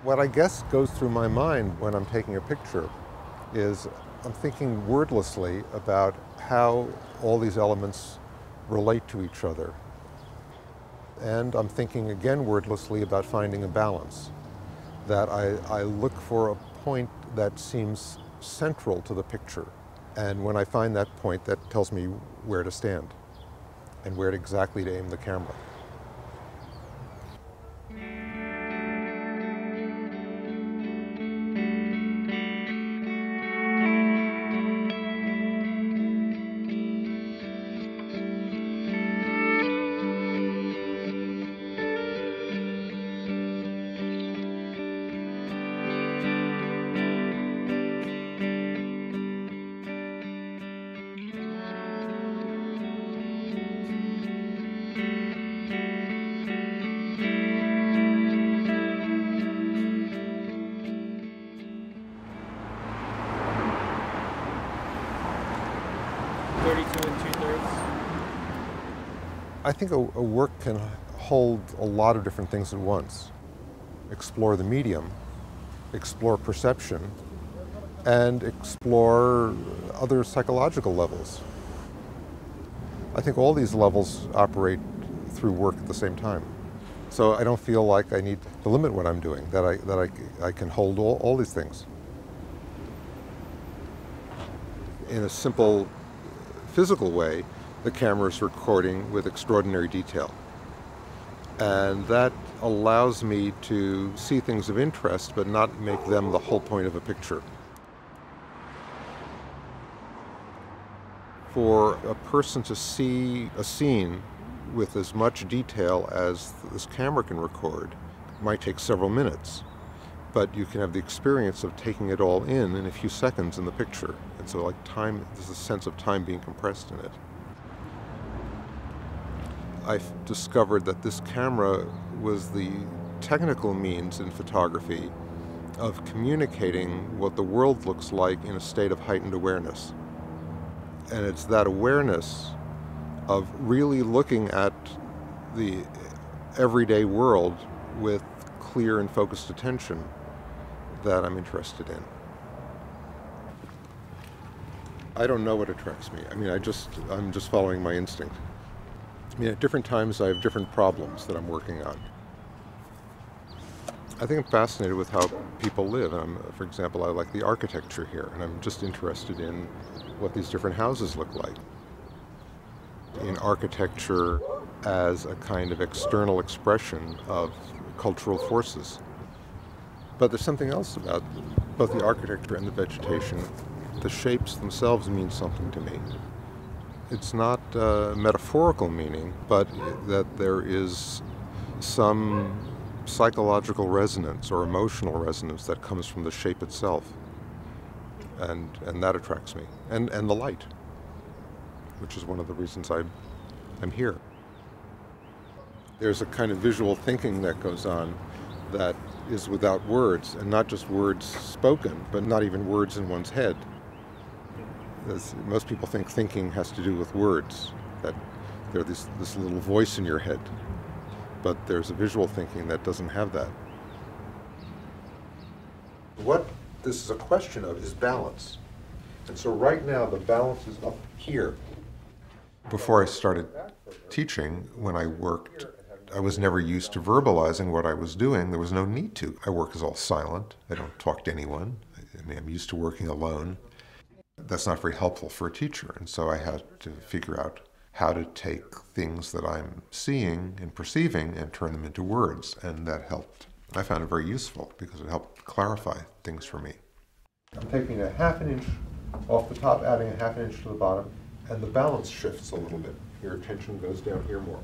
What I guess goes through my mind when I'm taking a picture is I'm thinking wordlessly about how all these elements relate to each other. And I'm thinking again wordlessly about finding a balance, that I look for a point that seems central to the picture. And when I find that point, that tells me where to stand and where exactly to aim the camera. I think a work can hold a lot of different things at once. Explore the medium, explore perception, and explore other psychological levels. I think all these levels operate through work at the same time. So I don't feel like I need to limit what I'm doing, that I can hold all these things. In a simple physical way, the camera is recording with extraordinary detail. And that allows me to see things of interest, but not make them the whole point of a picture. For a person to see a scene with as much detail as this camera can record might take several minutes, but you can have the experience of taking it all in a few seconds in the picture. And so like time, there's a sense of time being compressed in it. I've discovered that this camera was the technical means in photography of communicating what the world looks like in a state of heightened awareness. And it's that awareness of really looking at the everyday world with clear and focused attention that I'm interested in. I don't know what attracts me. I mean, I'm just following my instinct. I mean, at different times I have different problems that I'm working on. I think I'm fascinated with how people live. And for example, I like the architecture here, and I'm just interested in what these different houses look like. In architecture as a kind of external expression of cultural forces. But there's something else about both the architecture and the vegetation. The shapes themselves mean something to me. It's not metaphorical meaning, but that there is some psychological resonance or emotional resonance that comes from the shape itself. And that attracts me. And the light, which is one of the reasons I'm here. There's a kind of visual thinking that goes on that is without words, and not just words spoken, but not even words in one's head. Most people think thinking has to do with words, that there's this little voice in your head. But there's a visual thinking that doesn't have that. What this is a question of is balance. And so right now the balance is up here. Before I started teaching, when I worked, I was never used to verbalizing what I was doing. There was no need to. I work as all silent. I don't talk to anyone. I mean, I'm used to working alone. That's not very helpful for a teacher, and so I had to figure out how to take things that I'm seeing and perceiving and turn them into words, and that helped. I found it very useful because it helped clarify things for me. I'm taking a ½ an inch off the top, adding a ½ an inch to the bottom, and the balance shifts a little bit. Your attention goes down here more.